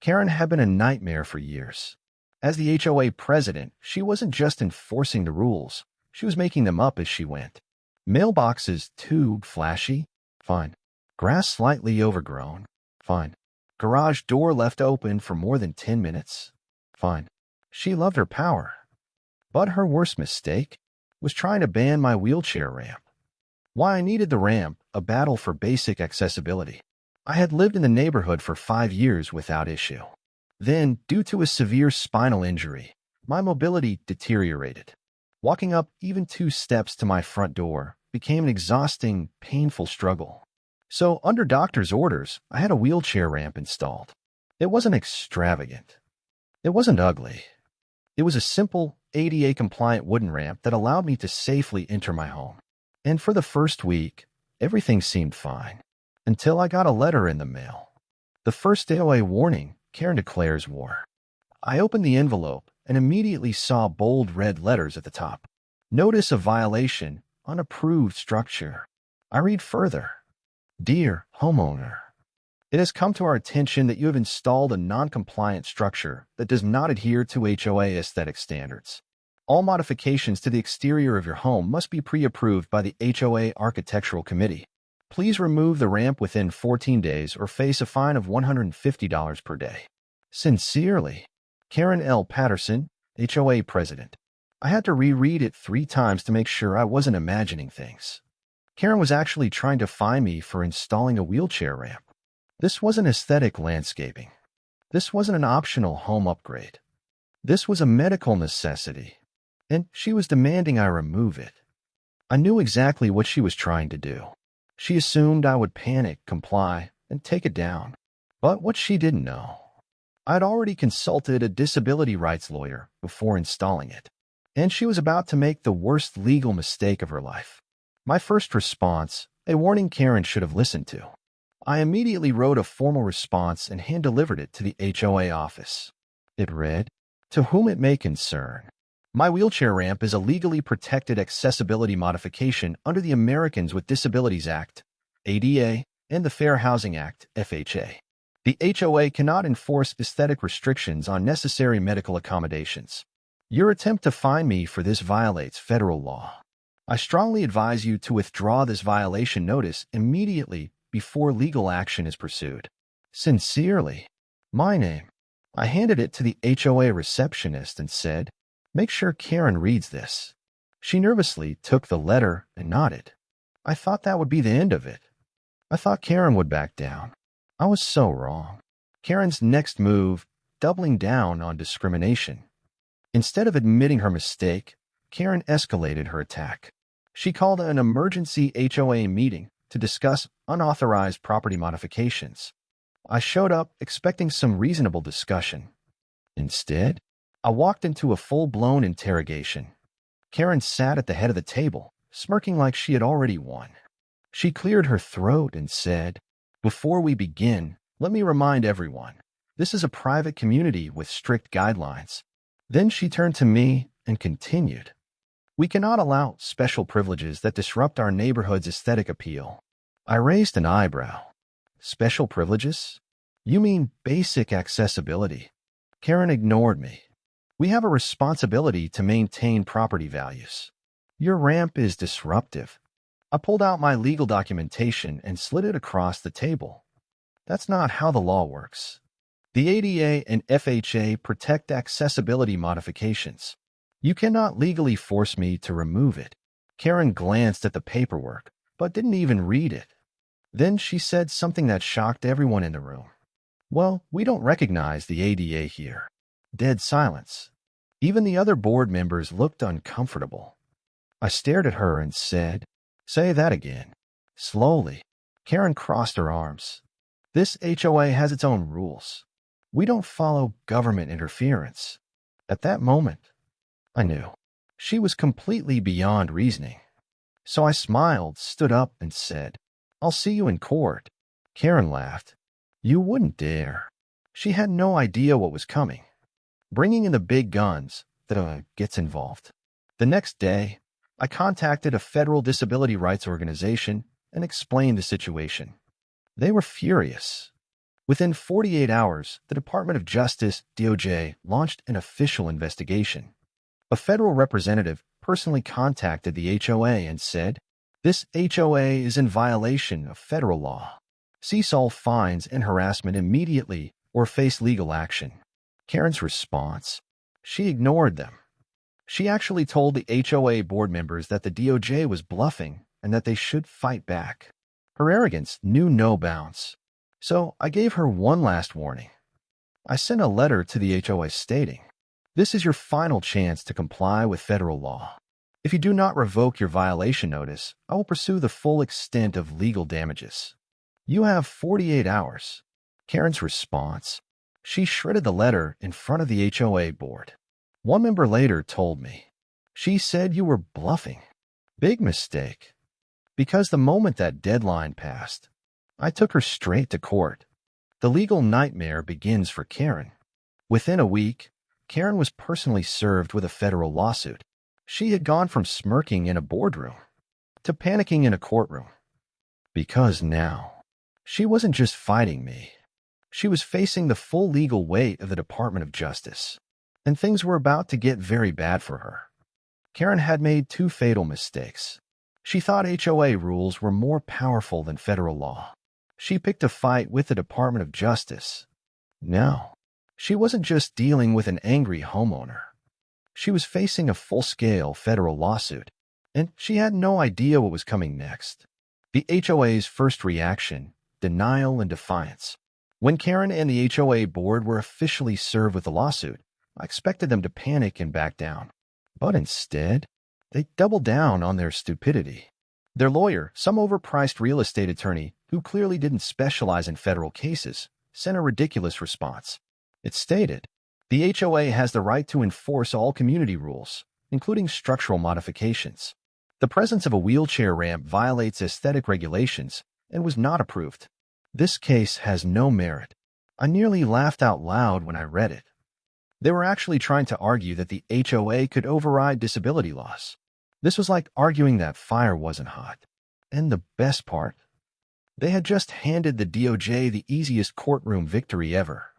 Karen had been a nightmare for years. As the HOA president, she wasn't just enforcing the rules, she was making them up as she went. Mailboxes too flashy? Fine. Grass slightly overgrown? Fine. Garage door left open for more than 10 minutes? Fine. She loved her power. But her worst mistake was trying to ban my wheelchair ramp. Why I needed the ramp, a battle for basic accessibility. I had lived in the neighborhood for 5 years without issue. Then, due to a severe spinal injury, my mobility deteriorated. Walking up even 2 steps to my front door became an exhausting, painful struggle. So, under doctor's orders, I had a wheelchair ramp installed. It wasn't extravagant. It wasn't ugly. It was a simple, ADA-compliant wooden ramp that allowed me to safely enter my home. And for the first week, everything seemed fine. Until I got a letter in the mail. The first HOA warning, Karen declares war. I opened the envelope and immediately saw bold red letters at the top. Notice of violation, unapproved structure. I read further. Dear homeowner, it has come to our attention that you have installed a non-compliant structure that does not adhere to HOA aesthetic standards. All modifications to the exterior of your home must be pre-approved by the HOA Architectural Committee. Please remove the ramp within 14 days or face a fine of $150 per day. Sincerely, Karen L. Patterson, HOA President. I had to reread it 3 times to make sure I wasn't imagining things. Karen was actually trying to fine me for installing a wheelchair ramp. This wasn't aesthetic landscaping. This wasn't an optional home upgrade. This was a medical necessity, and she was demanding I remove it. I knew exactly what she was trying to do. She assumed I would panic, comply, and take it down. But what she didn't know, I'd already consulted a disability rights lawyer before installing it, and she was about to make the worst legal mistake of her life. My first response, a warning Karen should have listened to. I immediately wrote a formal response and hand-delivered it to the HOA office. It read, "To whom it may concern, my wheelchair ramp is a legally protected accessibility modification under the Americans with Disabilities Act, ADA, and the Fair Housing Act, FHA. The HOA cannot enforce aesthetic restrictions on necessary medical accommodations. Your attempt to fine me for this violates federal law. I strongly advise you to withdraw this violation notice immediately before legal action is pursued. Sincerely, my name." I handed it to the HOA receptionist and said, "Make sure Karen reads this." She nervously took the letter and nodded. I thought that would be the end of it. I thought Karen would back down. I was so wrong. Karen's next move, doubling down on discrimination. Instead of admitting her mistake, Karen escalated her attack. She called an emergency HOA meeting to discuss unauthorized property modifications. I showed up expecting some reasonable discussion. Instead, I walked into a full-blown interrogation. Karen sat at the head of the table, smirking like she had already won. She cleared her throat and said, "Before we begin, let me remind everyone, this is a private community with strict guidelines." Then she turned to me and continued, "We cannot allow special privileges that disrupt our neighborhood's aesthetic appeal." I raised an eyebrow. Special privileges? You mean basic accessibility? Karen ignored me. We have a responsibility to maintain property values. Your ramp is disruptive. I pulled out my legal documentation and slid it across the table. That's not how the law works. The ADA and FHA protect accessibility modifications. You cannot legally force me to remove it. Karen glanced at the paperwork, but didn't even read it. Then she said something that shocked everyone in the room. "Well, we don't recognize the ADA here." Dead silence. Even the other board members looked uncomfortable. I stared at her and said, "Say that again." Slowly, Karen crossed her arms. "This HOA has its own rules. We don't follow government interference." At that moment, I knew she was completely beyond reasoning. So I smiled, stood up, and said, "I'll see you in court." Karen laughed. "You wouldn't dare." She had no idea what was coming. Bringing in the big guns that gets involved. The next day, I contacted a federal disability rights organization and explained the situation. They were furious. Within 48 hours, the Department of Justice, DOJ, launched an official investigation. A federal representative personally contacted the HOA and said, "This HOA is in violation of federal law. Cease all fines and harassment immediately or face legal action." Karen's response? She ignored them. She actually told the HOA board members that the DOJ was bluffing and that they should fight back. Her arrogance knew no bounds. So I gave her one last warning. I sent a letter to the HOA stating, "This is your final chance to comply with federal law. If you do not revoke your violation notice, I will pursue the full extent of legal damages. You have 48 hours." Karen's response? She shredded the letter in front of the HOA board. One member later told me, "She said you were bluffing." Big mistake. Because the moment that deadline passed, I took her straight to court. The legal nightmare begins for Karen. Within a week, Karen was personally served with a federal lawsuit. She had gone from smirking in a boardroom to panicking in a courtroom. Because now, she wasn't just fighting me. She was facing the full legal weight of the Department of Justice, and things were about to get very bad for her. Karen had made two fatal mistakes. She thought HOA rules were more powerful than federal law. She picked a fight with the Department of Justice. Now, she wasn't just dealing with an angry homeowner. She was facing a full-scale federal lawsuit, and she had no idea what was coming next. The HOA's first reaction, denial and defiance. When Karen and the HOA board were officially served with the lawsuit, I expected them to panic and back down. But instead, they doubled down on their stupidity. Their lawyer, some overpriced real estate attorney who clearly didn't specialize in federal cases, sent a ridiculous response. It stated, "The HOA has the right to enforce all community rules, including structural modifications. The presence of a wheelchair ramp violates aesthetic regulations and was not approved. This case has no merit." I nearly laughed out loud when I read it. They were actually trying to argue that the HOA could override disability laws. This was like arguing that fire wasn't hot. And the best part? They had just handed the DOJ the easiest courtroom victory ever.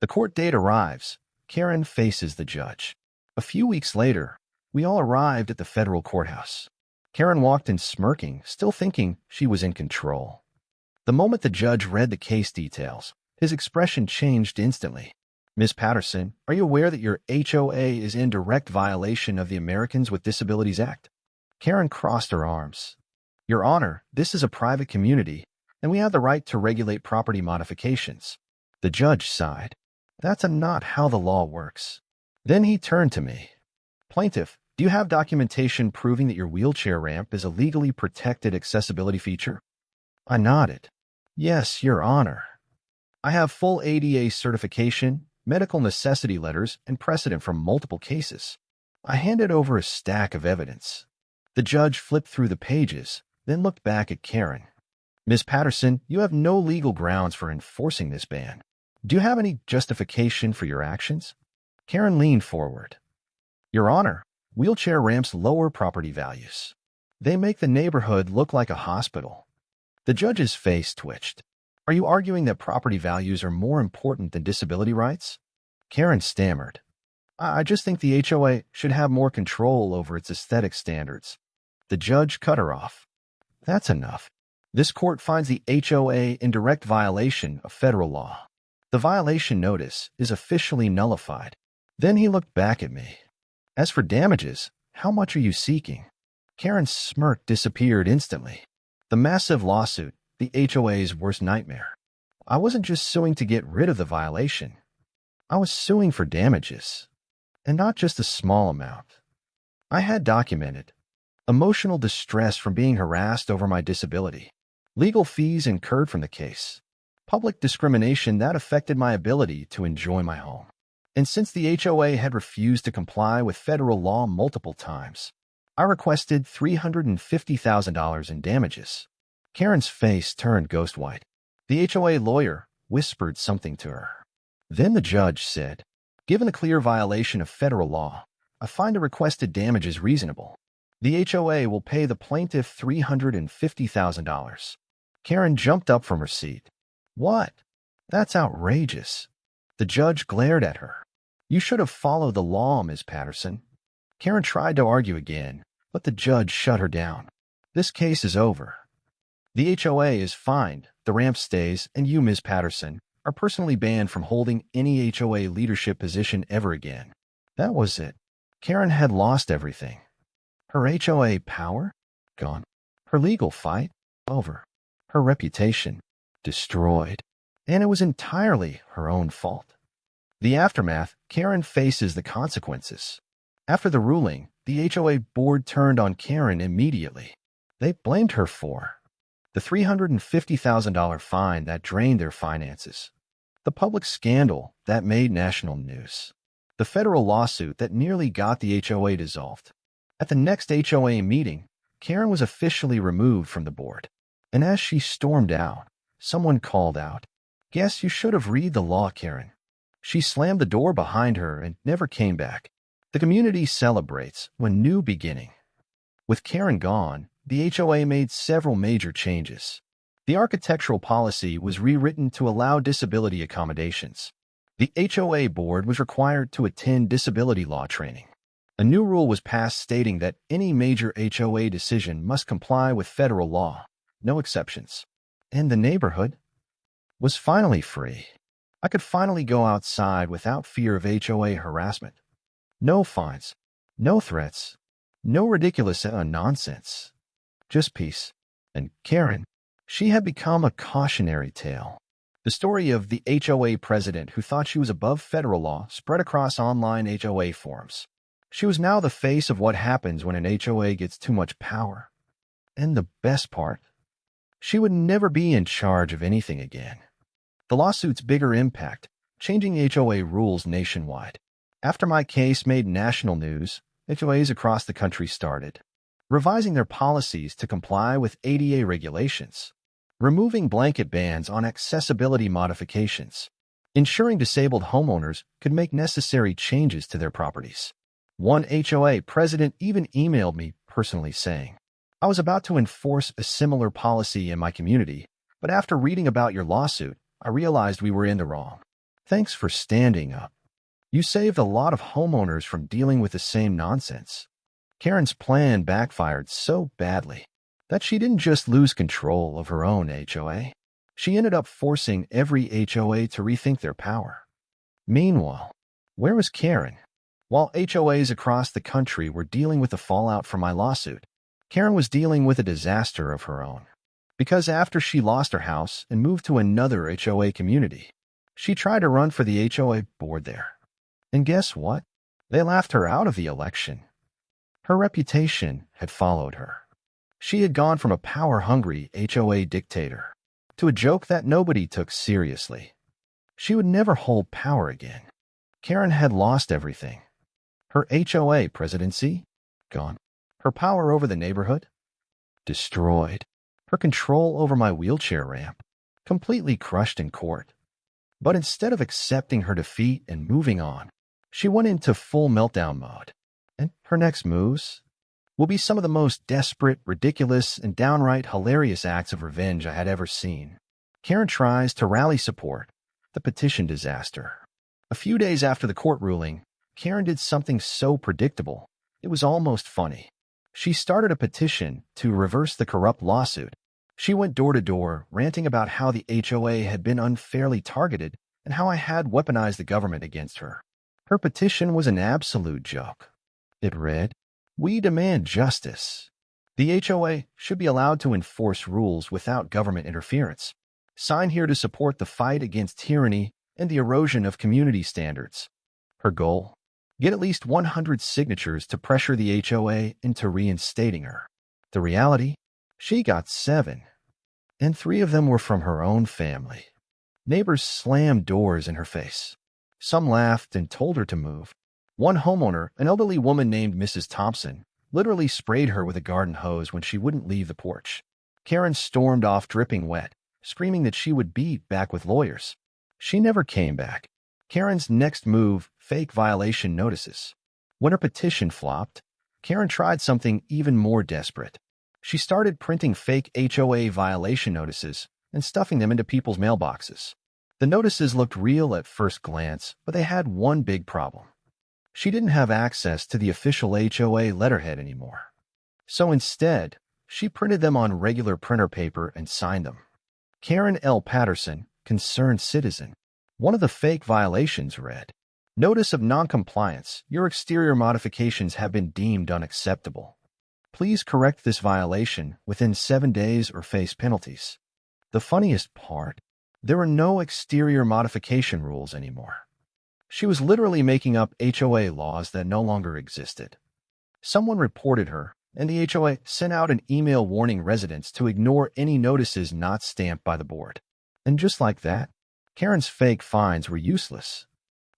The court date arrives. Karen faces the judge. A few weeks later, we all arrived at the federal courthouse. Karen walked in smirking, still thinking she was in control. The moment the judge read the case details, his expression changed instantly. "Ms. Patterson, are you aware that your HOA is in direct violation of the Americans with Disabilities Act?" Karen crossed her arms. "Your Honor, this is a private community, and we have the right to regulate property modifications." The judge sighed. "That's not how the law works." Then he turned to me. "Plaintiff, do you have documentation proving that your wheelchair ramp is a legally protected accessibility feature?" I nodded. "Yes, Your Honor. I have full ADA certification, medical necessity letters, and precedent from multiple cases." I handed over a stack of evidence. The judge flipped through the pages, then looked back at Karen. "Ms. Patterson, you have no legal grounds for enforcing this ban. Do you have any justification for your actions?" Karen leaned forward. "Your Honor, wheelchair ramps lower property values. They make the neighborhood look like a hospital." The judge's face twitched. "Are you arguing that property values are more important than disability rights?" Karen stammered. I just think the HOA should have more control over its aesthetic standards." The judge cut her off. "That's enough. This court finds the HOA in direct violation of federal law. The violation notice is officially nullified." Then he looked back at me. "As for damages, how much are you seeking?" Karen's smirk disappeared instantly. The massive lawsuit, the HOA's worst nightmare. I wasn't just suing to get rid of the violation. I was suing for damages. And not just a small amount. I had documented emotional distress from being harassed over my disability, legal fees incurred from the case, public discrimination that affected my ability to enjoy my home. And since the HOA had refused to comply with federal law multiple times, I requested $350,000 in damages. Karen's face turned ghost white. The HOA lawyer whispered something to her. Then the judge said, "Given the clear violation of federal law, I find the requested damages reasonable. The HOA will pay the plaintiff $350,000. Karen jumped up from her seat. "What? That's outrageous. The judge glared at her. You should have followed the law, Ms. Patterson. Karen tried to argue again, but the judge shut her down. This case is over. The HOA is fined, the ramp stays, and you, Ms. Patterson, are personally banned from holding any HOA leadership position ever again. That was it. Karen had lost everything. Her HOA power? Gone. Her legal fight? Over. Her reputation? Destroyed. And it was entirely her own fault. The aftermath, Karen faces the consequences. After the ruling, the HOA board turned on Karen immediately. They blamed her for the $350,000 fine that drained their finances, the public scandal that made national news, the federal lawsuit that nearly got the HOA dissolved. At the next HOA meeting, Karen was officially removed from the board. And as she stormed out, someone called out, "Guess you should have read the law, Karen." She slammed the door behind her and never came back. The community celebrates when new beginning. With Karen gone, the HOA made several major changes. The architectural policy was rewritten to allow disability accommodations. The HOA board was required to attend disability law training. A new rule was passed stating that any major HOA decision must comply with federal law, no exceptions. And the neighborhood was finally free. I could finally go outside without fear of HOA harassment. No fines, no threats, no ridiculous nonsense. Just peace. And Karen, she had become a cautionary tale. The story of the HOA president who thought she was above federal law spread across online HOA forums. She was now the face of what happens when an HOA gets too much power. And the best part, she would never be in charge of anything again. The lawsuit's bigger impact, changing HOA rules nationwide. After my case made national news, HOAs across the country started revising their policies to comply with ADA regulations, removing blanket bans on accessibility modifications, ensuring disabled homeowners could make necessary changes to their properties. One HOA president even emailed me personally saying, "I was about to enforce a similar policy in my community, but after reading about your lawsuit, I realized we were in the wrong. Thanks for standing up. You saved a lot of homeowners from dealing with the same nonsense." Karen's plan backfired so badly that she didn't just lose control of her own HOA. She ended up forcing every HOA to rethink their power. Meanwhile, where was Karen? While HOAs across the country were dealing with the fallout from my lawsuit, Karen was dealing with a disaster of her own. Because after she lost her house and moved to another HOA community, she tried to run for the HOA board there. And guess what? They laughed her out of the election. Her reputation had followed her. She had gone from a power-hungry HOA dictator to a joke that nobody took seriously. She would never hold power again. Karen had lost everything. Her HOA presidency? Gone. Her power over the neighborhood? Destroyed. Her control over my wheelchair ramp? Completely crushed in court. But instead of accepting her defeat and moving on, she went into full meltdown mode. And her next moves will be some of the most desperate, ridiculous, and downright hilarious acts of revenge I had ever seen. Karen tries to rally support. The petition disaster. A few days after the court ruling, Karen did something so predictable, it was almost funny. She started a petition to reverse the corrupt lawsuit. She went door to door, ranting about how the HOA had been unfairly targeted and how I had weaponized the government against her. Her petition was an absolute joke. It read, "We demand justice. The HOA should be allowed to enforce rules without government interference. Sign here to support the fight against tyranny and the erosion of community standards." Her goal? Get at least 100 signatures to pressure the HOA into reinstating her. The reality? She got 7, and 3 of them were from her own family. Neighbors slammed doors in her face. Some laughed and told her to move. One homeowner, an elderly woman named Mrs. Thompson, literally sprayed her with a garden hose when she wouldn't leave the porch. Karen stormed off dripping wet, screaming that she would be back with lawyers. She never came back. Karen's next move, fake violation notices. When her petition flopped, Karen tried something even more desperate. She started printing fake HOA violation notices and stuffing them into people's mailboxes. The notices looked real at first glance, but they had one big problem. She didn't have access to the official HOA letterhead anymore. So instead, she printed them on regular printer paper and signed them. Karen L. Patterson, concerned citizen. One of the fake violations read, "Notice of noncompliance. Your exterior modifications have been deemed unacceptable. Please correct this violation within 7 days or face penalties." The funniest part, there were no exterior modification rules anymore. She was literally making up HOA laws that no longer existed. Someone reported her, and the HOA sent out an email warning residents to ignore any notices not stamped by the board. And just like that, Karen's fake fines were useless.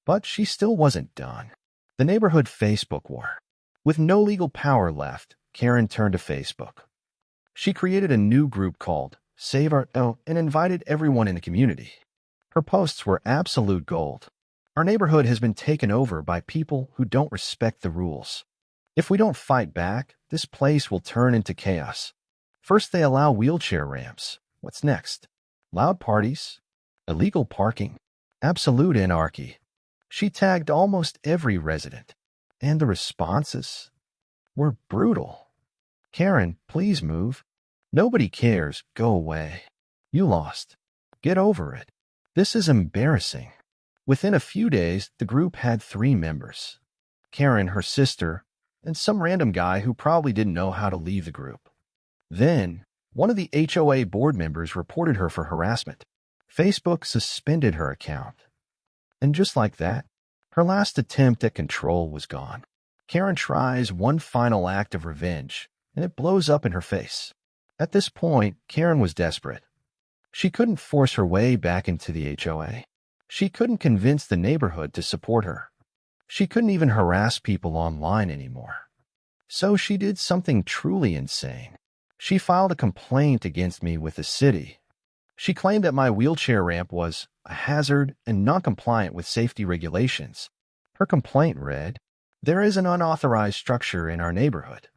But she still wasn't done. The neighborhood Facebook war. With no legal power left, Karen turned to Facebook. She created a new group called Save Our HOA and invited everyone in the community. Her posts were absolute gold. Our neighborhood has been taken over by people who don't respect the rules. If we don't fight back, this place will turn into chaos. First, they allow wheelchair ramps. What's next? Loud parties? Illegal parking? Absolute anarchy. She tagged almost every resident. And the responses were brutal. "Karen, please move. Nobody cares. Go away. You lost. Get over it. This is embarrassing." Within a few days, the group had 3 members. Karen, her sister, and some random guy who probably didn't know how to leave the group. Then, one of the HOA board members reported her for harassment. Facebook suspended her account. And just like that, her last attempt at control was gone. Karen tries one final act of revenge, and it blows up in her face. At this point, Karen was desperate. She couldn't force her way back into the HOA. She couldn't convince the neighborhood to support her. She couldn't even harass people online anymore. So she did something truly insane. She filed a complaint against me with the city. She claimed that my wheelchair ramp was a hazard and non-compliant with safety regulations. Her complaint read, "There is an unauthorized structure in our neighborhood.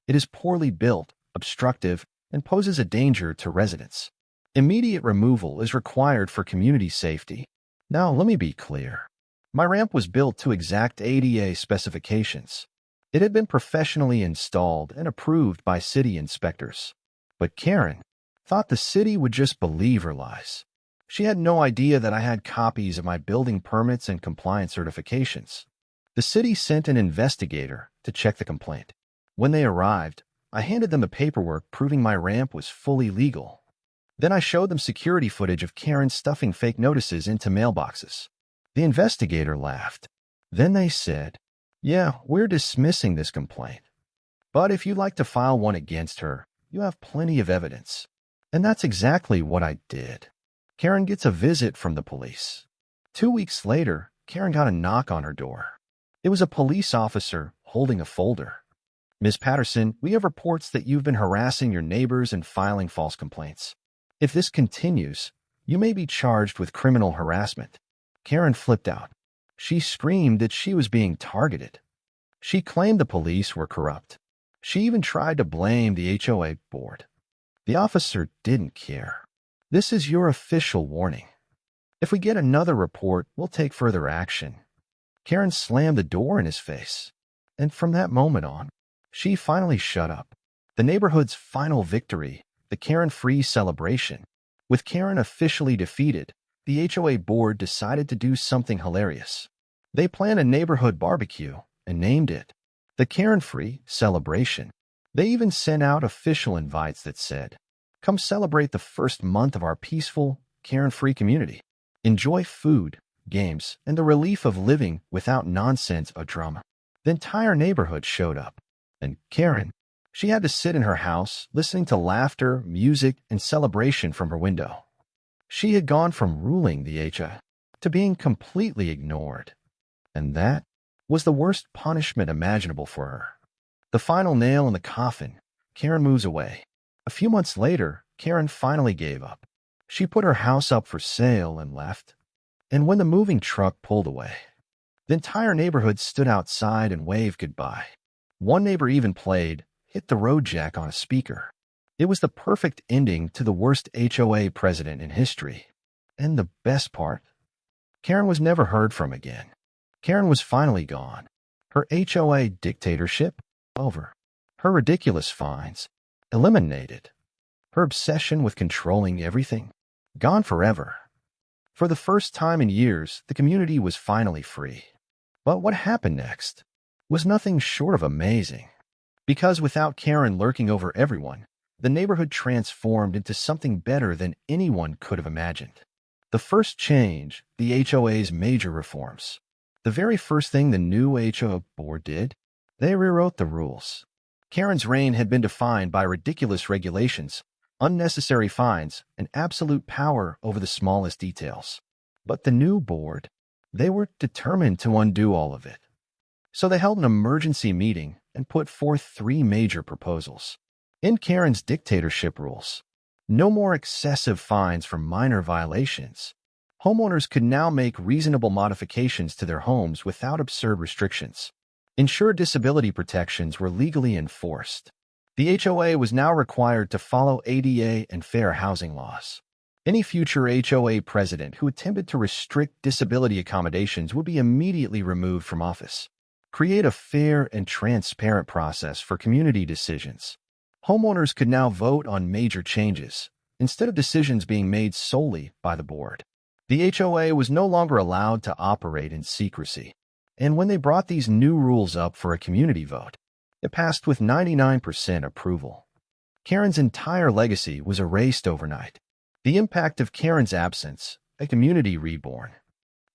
It is poorly built, obstructive, and poses a danger to residents. Immediate removal is required for community safety." Now, let me be clear. My ramp was built to exact ADA specifications. It had been professionally installed and approved by city inspectors. But Karen thought the city would just believe her lies. She had no idea that I had copies of my building permits and compliance certifications. The city sent an investigator to check the complaint. When they arrived, I handed them the paperwork proving my ramp was fully legal. Then I showed them security footage of Karen stuffing fake notices into mailboxes. The investigator laughed. Then they said, "Yeah, we're dismissing this complaint. But if you'd like to file one against her, you have plenty of evidence." And that's exactly what I did. Karen gets a visit from the police. 2 weeks later, Karen got a knock on her door. It was a police officer holding a folder. "Ms. Patterson, we have reports that you've been harassing your neighbors and filing false complaints. If this continues, you may be charged with criminal harassment." Karen flipped out. She screamed that she was being targeted. She claimed the police were corrupt. She even tried to blame the HOA board. The officer didn't care. "This is your official warning. If we get another report, we'll take further action." Karen slammed the door in his face. And from that moment on, she finally shut up. The neighborhood's final victory, the Karen-free celebration. With Karen officially defeated, the HOA board decided to do something hilarious. They planned a neighborhood barbecue and named it the Karen-free celebration. They even sent out official invites that said, "Come celebrate the first month of our peaceful, Karen-free community. Enjoy food, games, and the relief of living without nonsense or drama." The entire neighborhood showed up. And Karen, she had to sit in her house, listening to laughter, music, and celebration from her window. She had gone from ruling the HOA to being completely ignored. And that was the worst punishment imaginable for her. The final nail in the coffin, Karen moves away. A few months later, Karen finally gave up. She put her house up for sale and left. And when the moving truck pulled away, the entire neighborhood stood outside and waved goodbye. One neighbor even played "Hit the Road Jack" on a speaker. It was the perfect ending to the worst HOA president in history. And the best part, Karen was never heard from again. Karen was finally gone. Her HOA dictatorship, over. Her ridiculous fines, eliminated. Her obsession with controlling everything, gone forever. For the first time in years, the community was finally free. But what happened next was nothing short of amazing. Because without Karen lurking over everyone, the neighborhood transformed into something better than anyone could have imagined. The first change, the HOA's major reforms. The very first thing the new HOA board did, they rewrote the rules. Karen's reign had been defined by ridiculous regulations, unnecessary fines, and absolute power over the smallest details. But the new board, they were determined to undo all of it. So they held an emergency meeting and put forth 3 major proposals. In Karen's dictatorship rules, no more excessive fines for minor violations. Homeowners could now make reasonable modifications to their homes without absurd restrictions. Insured disability protections were legally enforced. The HOA was now required to follow ADA and fair housing laws. Any future HOA president who attempted to restrict disability accommodations would be immediately removed from office. Create a fair and transparent process for community decisions. Homeowners could now vote on major changes, instead of decisions being made solely by the board. The HOA was no longer allowed to operate in secrecy. And when they brought these new rules up for a community vote, it passed with 99% approval. Karen's entire legacy was erased overnight. The impact of Karen's absence, a community reborn.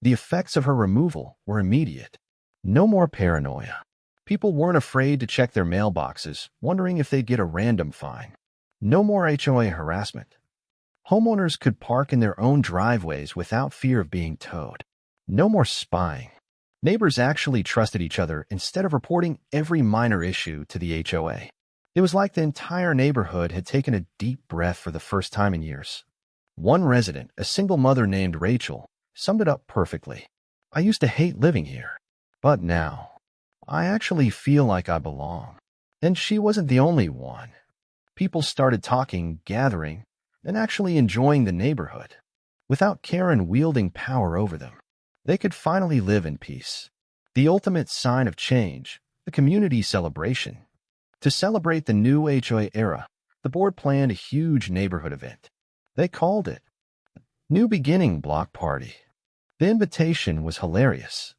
The effects of her removal were immediate. No more paranoia. People weren't afraid to check their mailboxes, wondering if they'd get a random fine. No more HOA harassment. Homeowners could park in their own driveways without fear of being towed. No more spying. Neighbors actually trusted each other instead of reporting every minor issue to the HOA. It was like the entire neighborhood had taken a deep breath for the first time in years. One resident, a single mother named Rachel, summed it up perfectly. I used to hate living here, but now I actually feel like I belong. And she wasn't the only one. People started talking, gathering, and actually enjoying the neighborhood. Without Karen wielding power over them, they could finally live in peace. The ultimate sign of change, the community celebration. To celebrate the new HOA era, the board planned a huge neighborhood event. They called it New Beginning Block Party. The invitation was hilarious.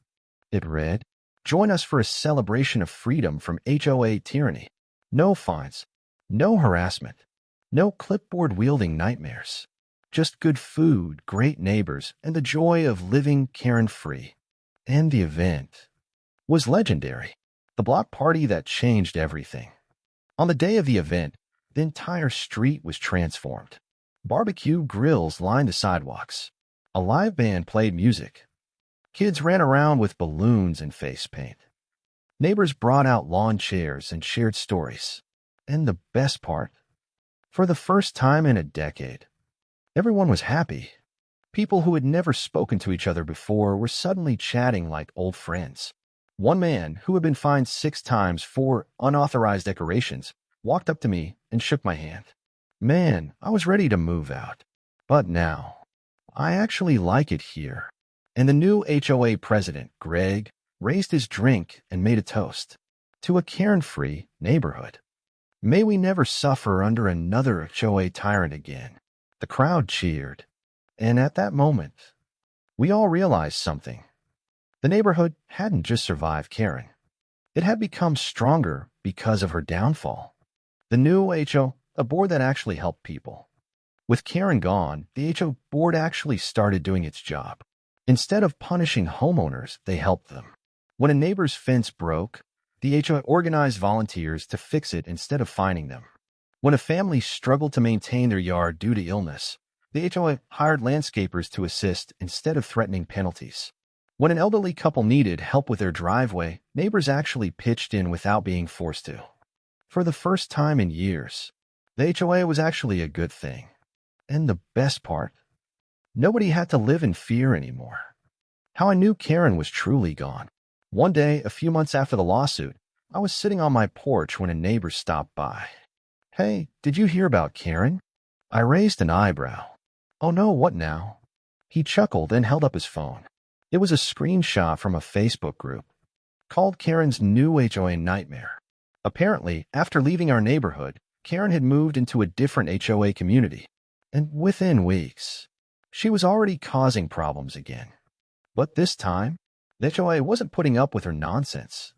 It read, "Join us for a celebration of freedom from HOA tyranny. No fines, no harassment, no clipboard-wielding nightmares. Just good food, great neighbors, and the joy of living Karen-free." And the event was legendary. The block party that changed everything. On the day of the event, the entire street was transformed. Barbecue grills lined the sidewalks. A live band played music. Kids ran around with balloons and face paint. Neighbors brought out lawn chairs and shared stories. And the best part, for the first time in a decade, everyone was happy. People who had never spoken to each other before were suddenly chatting like old friends. One man, who had been fined 6 times for unauthorized decorations, walked up to me and shook my hand. Man, I was ready to move out. But now, I actually like it here. And the new HOA president, Greg, raised his drink and made a toast to a Karen-free neighborhood. May we never suffer under another HOA tyrant again. The crowd cheered. And at that moment, we all realized something. The neighborhood hadn't just survived Karen. It had become stronger because of her downfall. The new HO, a board that actually helped people. With Karen gone, the HO board actually started doing its job. Instead of punishing homeowners, they helped them. When a neighbor's fence broke, the HO organized volunteers to fix it instead of fining them. When a family struggled to maintain their yard due to illness, the HOA hired landscapers to assist instead of threatening penalties. When an elderly couple needed help with their driveway, neighbors actually pitched in without being forced to. For the first time in years, the HOA was actually a good thing. And the best part, nobody had to live in fear anymore. How I knew Karen was truly gone. One day, a few months after the lawsuit, I was sitting on my porch when a neighbor stopped by. "Hey, did you hear about Karen?" I raised an eyebrow. "Oh no, what now?" He chuckled and held up his phone. It was a screenshot from a Facebook group called Karen's New HOA Nightmare. Apparently, after leaving our neighborhood, Karen had moved into a different HOA community, and within weeks, she was already causing problems again. But this time, the HOA wasn't putting up with her nonsense.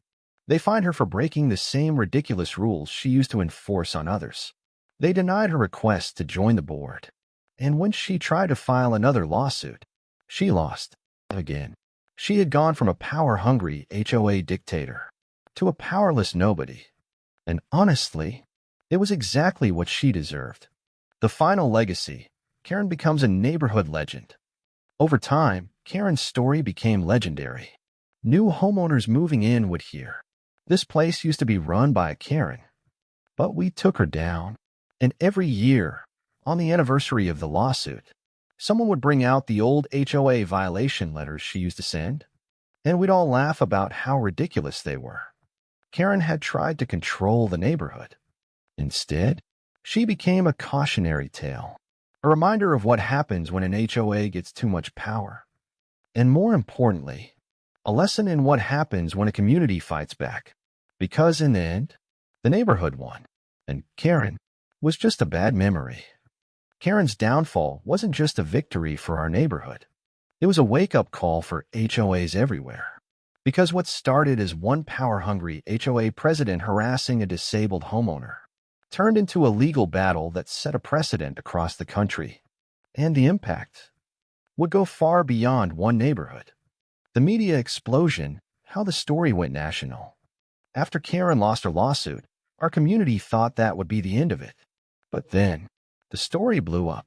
They fined her for breaking the same ridiculous rules she used to enforce on others. They denied her request to join the board, and when she tried to file another lawsuit, she lost again. She had gone from a power-hungry HOA dictator to a powerless nobody. And honestly, it was exactly what she deserved. The final legacy, Karen becomes a neighborhood legend. Over time, Karen's story became legendary. New homeowners moving in would hear, "This place used to be run by a Karen, but we took her down." And every year, on the anniversary of the lawsuit, someone would bring out the old HOA violation letters she used to send, and we'd all laugh about how ridiculous they were. Karen had tried to control the neighborhood. Instead, she became a cautionary tale, a reminder of what happens when an HOA gets too much power. And more importantly, a lesson in what happens when a community fights back. Because in the end, the neighborhood won, and Karen was just a bad memory. Karen's downfall wasn't just a victory for our neighborhood. It was a wake-up call for HOAs everywhere. Because what started as one power-hungry HOA president harassing a disabled homeowner turned into a legal battle that set a precedent across the country. And the impact would go far beyond one neighborhood. The media explosion, how the story went national. After Karen lost her lawsuit, our community thought that would be the end of it. But then, the story blew up.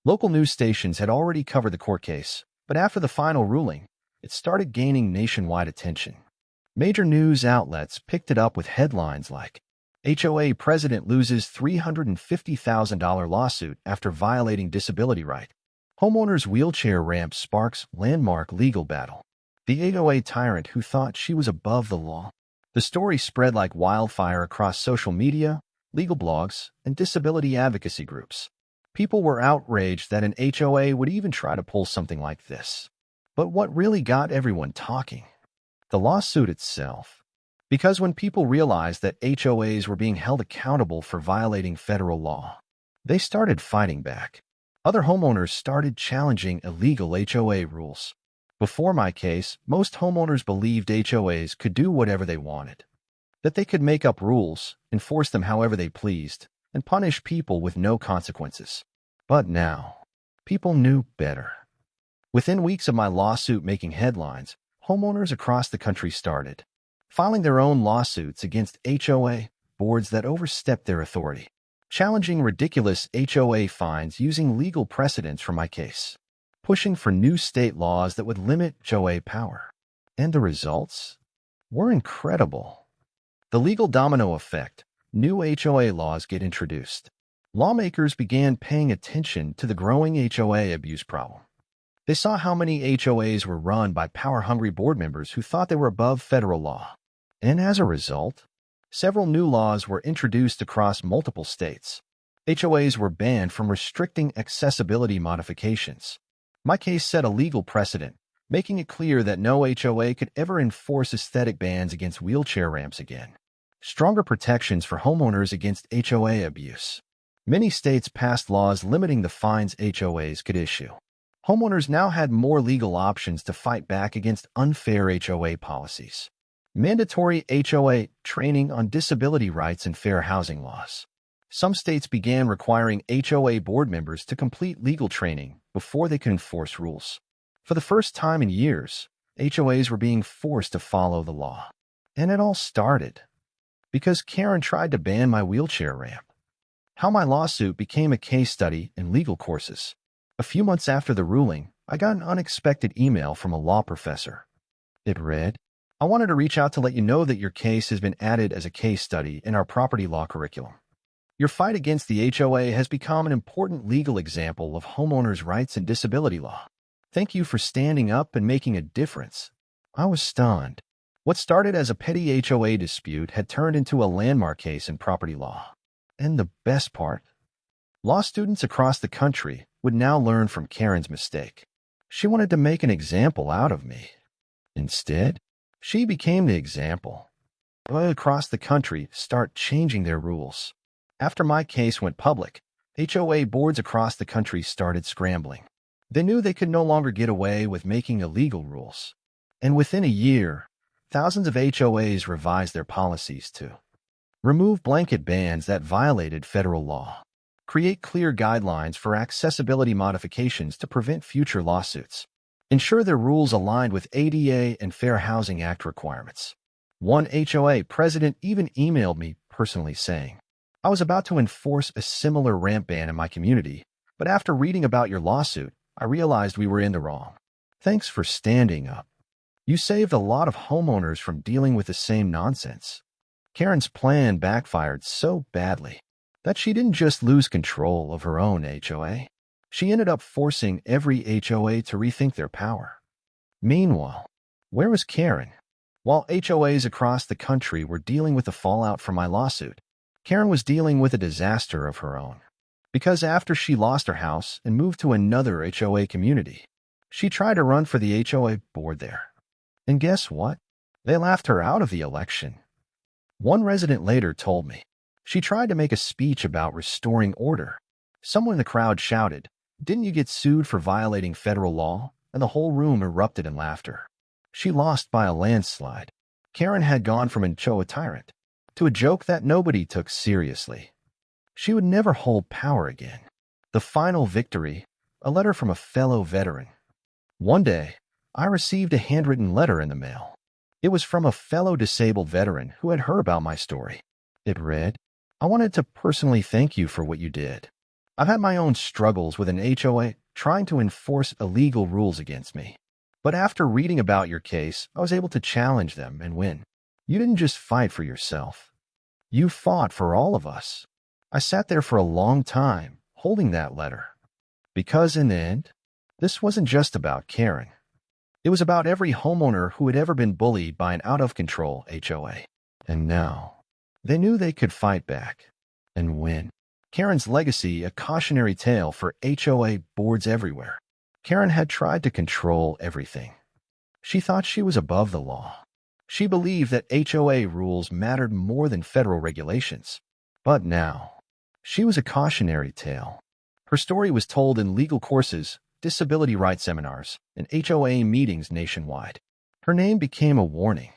Local news stations had already covered the court case, but after the final ruling, it started gaining nationwide attention. Major news outlets picked it up with headlines like, "HOA president loses $350,000 lawsuit after violating disability right." "Homeowners wheelchair ramp sparks landmark legal battle." The HOA tyrant who thought she was above the law. The story spread like wildfire across social media, legal blogs, and disability advocacy groups. People were outraged that an HOA would even try to pull something like this. But what really got everyone talking? The lawsuit itself. Because when people realized that HOAs were being held accountable for violating federal law, they started fighting back. Other homeowners started challenging illegal HOA rules. Before my case, most homeowners believed HOAs could do whatever they wanted, that they could make up rules, enforce them however they pleased, and punish people with no consequences. But now, people knew better. Within weeks of my lawsuit making headlines, homeowners across the country started filing their own lawsuits against HOA boards that overstepped their authority, challenging ridiculous HOA fines using legal precedents from my case, pushing for new state laws that would limit HOA power. And the results were incredible. The legal domino effect. New HOA laws get introduced. Lawmakers began paying attention to the growing HOA abuse problem. They saw how many HOAs were run by power-hungry board members who thought they were above federal law. And as a result, several new laws were introduced across multiple states. HOAs were banned from restricting accessibility modifications. My case set a legal precedent, making it clear that no HOA could ever enforce aesthetic bans against wheelchair ramps again. Stronger protections for homeowners against HOA abuse. Many states passed laws limiting the fines HOAs could issue. Homeowners now had more legal options to fight back against unfair HOA policies. Mandatory HOA training on disability rights and fair housing laws. Some states began requiring HOA board members to complete legal training before they could enforce rules. For the first time in years, HOAs were being forced to follow the law. And it all started because Karen tried to ban my wheelchair ramp. How my lawsuit became a case study in legal courses. A few months after the ruling, I got an unexpected email from a law professor. It read, "I wanted to reach out to let you know that your case has been added as a case study in our property law curriculum. Your fight against the HOA has become an important legal example of homeowners' rights and disability law. Thank you for standing up and making a difference." I was stunned. What started as a petty HOA dispute had turned into a landmark case in property law. And the best part? Law students across the country would now learn from Karen's mistake. She wanted to make an example out of me. Instead, she became the example. Across the country start changing their rules. After my case went public, HOA boards across the country started scrambling. They knew they could no longer get away with making illegal rules. And within a year, thousands of HOAs revised their policies to remove blanket bans that violated federal law, create clear guidelines for accessibility modifications to prevent future lawsuits, ensure their rules aligned with ADA and Fair Housing Act requirements. One HOA president even emailed me personally saying, "I was about to enforce a similar ramp ban in my community, but after reading about your lawsuit, I realized we were in the wrong. Thanks for standing up. You saved a lot of homeowners from dealing with the same nonsense." Karen's plan backfired so badly that she didn't just lose control of her own HOA. She ended up forcing every HOA to rethink their power. Meanwhile, where was Karen? While HOAs across the country were dealing with the fallout from my lawsuit, Karen was dealing with a disaster of her own. Because after she lost her house and moved to another HOA community, she tried to run for the HOA board there. And guess what? They laughed her out of the election. One resident later told me she tried to make a speech about restoring order. Someone in the crowd shouted, "Didn't you get sued for violating federal law?" And the whole room erupted in laughter. She lost by a landslide. Karen had gone from a Tyrant to a joke that nobody took seriously. She would never hold power again. The final victory, a letter from a fellow veteran. One day, I received a handwritten letter in the mail. It was from a fellow disabled veteran who had heard about my story. It read, "I wanted to personally thank you for what you did. I've had my own struggles with an HOA trying to enforce illegal rules against me. But after reading about your case, I was able to challenge them and win. You didn't just fight for yourself. You fought for all of us." I sat there for a long time, holding that letter. Because in the end, this wasn't just about Karen. It was about every homeowner who had ever been bullied by an out-of-control HOA. And now, they knew they could fight back and win. Karen's legacy, a cautionary tale for HOA boards everywhere. Karen had tried to control everything. She thought she was above the law. She believed that HOA rules mattered more than federal regulations. But now, she was a cautionary tale. Her story was told in legal courses, disability rights seminars, and HOA meetings nationwide. Her name became a warning.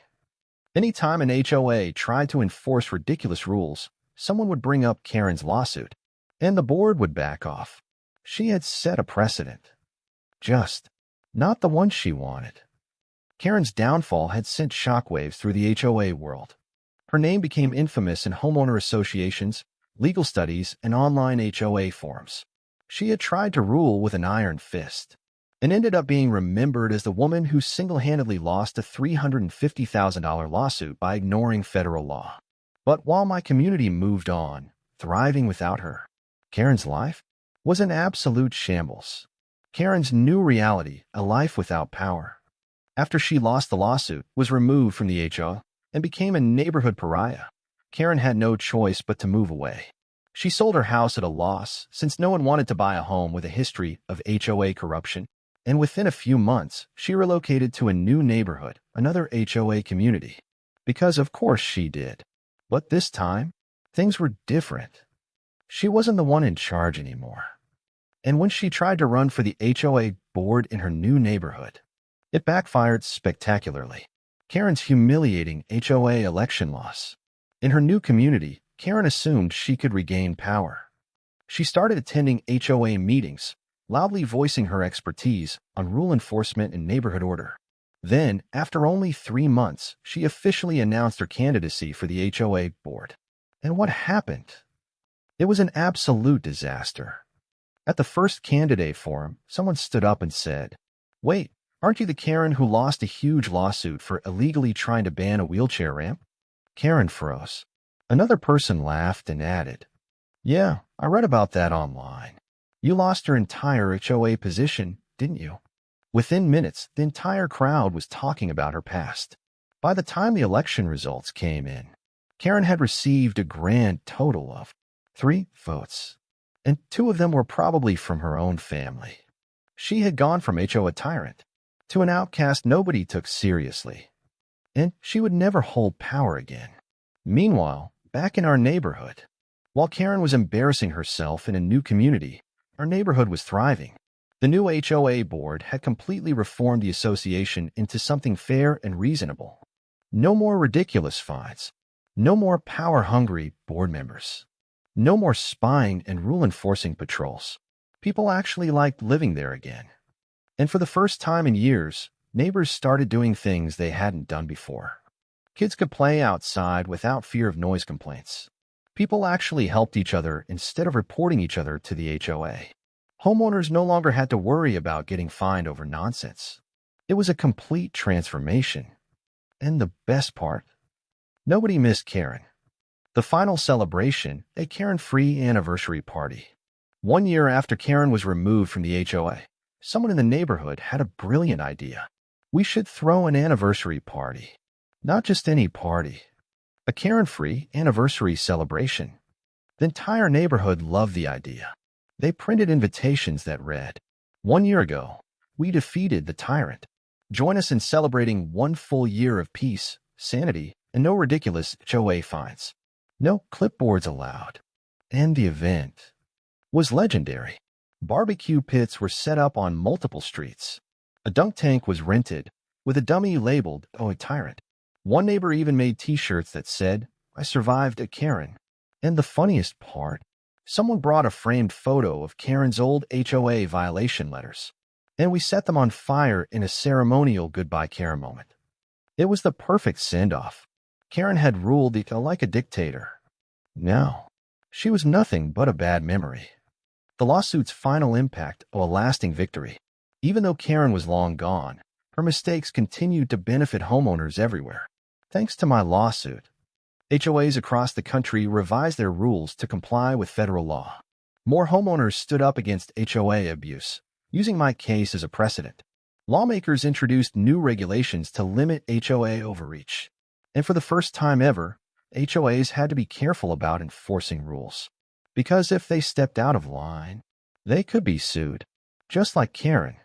Anytime an HOA tried to enforce ridiculous rules, someone would bring up Karen's lawsuit, and the board would back off. She had set a precedent. Just not the one she wanted. Karen's downfall had sent shockwaves through the HOA world. Her name became infamous in homeowner associations, legal studies, and online HOA forums. She had tried to rule with an iron fist and ended up being remembered as the woman who single-handedly lost a $350,000 lawsuit by ignoring federal law. But while my community moved on, thriving without her, Karen's life was an absolute shambles. Karen's new reality, a life without power. After she lost the lawsuit, was removed from the HOA, and became a neighborhood pariah, Karen had no choice but to move away. She sold her house at a loss since no one wanted to buy a home with a history of HOA corruption, and within a few months, she relocated to a new neighborhood, another HOA community. Because of course she did. But this time, things were different. She wasn't the one in charge anymore. And when she tried to run for the HOA board in her new neighborhood, it backfired spectacularly. Karen's humiliating HOA election loss. In her new community, Karen assumed she could regain power. She started attending HOA meetings, loudly voicing her expertise on rule enforcement and neighborhood order. Then, after only 3 months, she officially announced her candidacy for the HOA board. And what happened? It was an absolute disaster. At the first candidate forum, someone stood up and said, "Wait, aren't you the Karen who lost a huge lawsuit for illegally trying to ban a wheelchair ramp?" Karen froze. Another person laughed and added, "Yeah, I read about that online. You lost your entire HOA position, didn't you?" Within minutes, the entire crowd was talking about her past. By the time the election results came in, Karen had received a grand total of 3 votes, and 2 of them were probably from her own family. She had gone from HOA Tyrant to an outcast nobody took seriously, and she would never hold power again. Meanwhile, back in our neighborhood, while Karen was embarrassing herself in a new community, our neighborhood was thriving. The new HOA board had completely reformed the association into something fair and reasonable. No more ridiculous fines. No more power-hungry board members. No more spying and rule-enforcing patrols. People actually liked living there again. And for the first time in years, neighbors started doing things they hadn't done before. Kids could play outside without fear of noise complaints. People actually helped each other instead of reporting each other to the HOA. Homeowners no longer had to worry about getting fined over nonsense. It was a complete transformation. And the best part, nobody missed Karen. The final celebration, a Karen-free anniversary party. 1 year after Karen was removed from the HOA, someone in the neighborhood had a brilliant idea. We should throw an anniversary party. Not just any party. A Karen-free anniversary celebration. The entire neighborhood loved the idea. They printed invitations that read, "1 year ago, we defeated the Tyrant. Join us in celebrating 1 full year of peace, sanity, and no ridiculous HOA fines. No clipboards allowed." And the event was legendary. Barbecue pits were set up on multiple streets. A dunk tank was rented, with a dummy labeled "Oh, Tyrant." One neighbor even made t-shirts that said, "I survived a Karen." And the funniest part, someone brought a framed photo of Karen's old HOA violation letters, and we set them on fire in a ceremonial goodbye Karen moment. It was the perfect send-off. Karen had ruled it like a dictator. Now, she was nothing but a bad memory. The lawsuit's final impact of a lasting victory. Even though Karen was long gone, her mistakes continued to benefit homeowners everywhere. Thanks to my lawsuit, HOAs across the country revised their rules to comply with federal law. More homeowners stood up against HOA abuse, using my case as a precedent. Lawmakers introduced new regulations to limit HOA overreach. And for the first time ever, HOAs had to be careful about enforcing rules. Because if they stepped out of line, they could be sued. Just like Karen.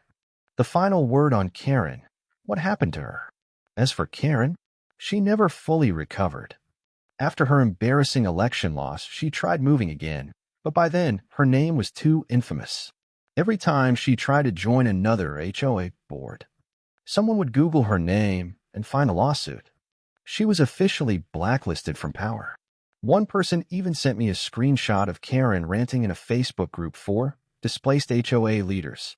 The final word on Karen. What happened to her? As for Karen, she never fully recovered. After her embarrassing election loss, she tried moving again, but by then, her name was too infamous. Every time she tried to join another HOA board, someone would Google her name and find a lawsuit. She was officially blacklisted from power. One person even sent me a screenshot of Karen ranting in a Facebook group for displaced HOA leaders.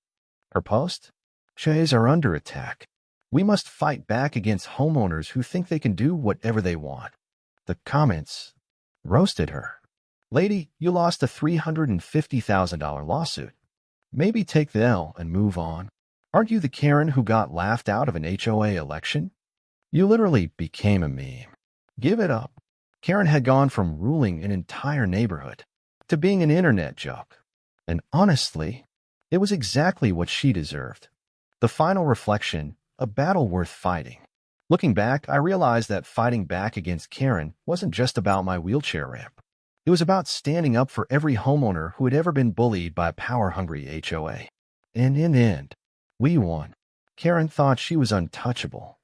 Her post? HOAs are under attack. We must fight back against homeowners who think they can do whatever they want. The comments roasted her. Lady, you lost a $350,000 lawsuit. Maybe take the L and move on. Aren't you the Karen who got laughed out of an HOA election? You literally became a meme. Give it up. Karen had gone from ruling an entire neighborhood to being an internet joke. And honestly, it was exactly what she deserved. The final reflection, a battle worth fighting. Looking back, I realized that fighting back against Karen wasn't just about my wheelchair ramp. It was about standing up for every homeowner who had ever been bullied by a power-hungry HOA. And in the end, we won. Karen thought she was untouchable.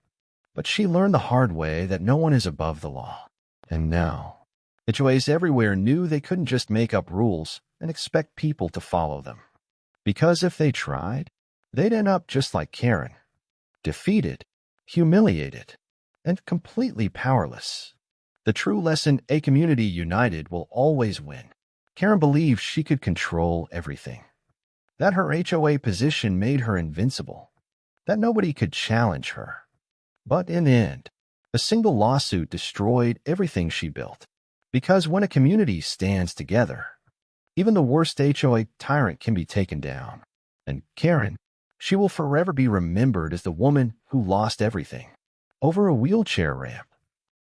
But she learned the hard way that no one is above the law. And now, HOAs everywhere knew they couldn't just make up rules and expect people to follow them. Because if they tried, they'd end up just like Karen. Defeated, humiliated, and completely powerless. The true lesson, a community united will always win. Karen believed she could control everything. That her HOA position made her invincible. That nobody could challenge her. But in the end, a single lawsuit destroyed everything she built. Because when a community stands together, even the worst HOA tyrant can be taken down. And Karen, she will forever be remembered as the woman who lost everything over a wheelchair ramp.